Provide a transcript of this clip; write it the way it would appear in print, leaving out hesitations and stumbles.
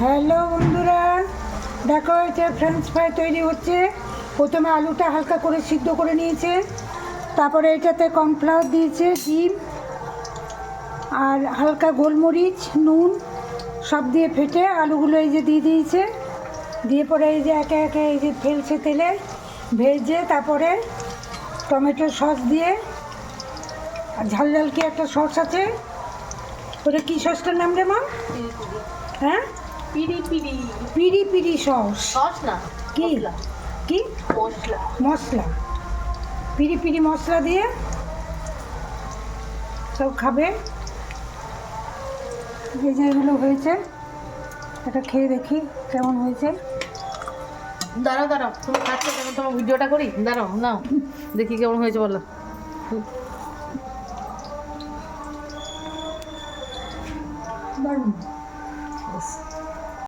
Hello বন্ধুরা, দেখো এটা ফ্রেঞ্চ ফ্রাই তৈরি হচ্ছে। প্রথমে আলুটা হালকা করে সিদ্ধ করে নিয়েছে, তারপরে এটাতে কর্নফ্লাওয়ার দিয়েছে, ডিম আর হালকা গোলমরিচ, নুন সব দিয়ে ফেটে আলুগুলো এই যে দিয়ে দিয়েছে। দিয়ে পরে এই যে একে একে এই যে ফেলছে তেলে ভেজে, তারপরে টমেটো সস দিয়ে আর ঝাল ঝাল কি একটা সস আছে, ওটা কী সসটার নাম রে মা? হ্যাঁ, পিড়ি পিড়ি পিড়ি পিড়ি সস। সস না, কি কি মশলা। মশলা, পিড়ি পিড়ি মশলা দিয়ে সব খাবে। যে যেগুলো হয়েছে এটা খেয়ে দেখি কেমন হয়েছে। দাঁড়াও দাঁড়াও, তুমি খাচ্ছ কেন? তোমার ভিডিওটা করি, দাঁড়াও নাও দেখি কেমন হয়েছে বলো।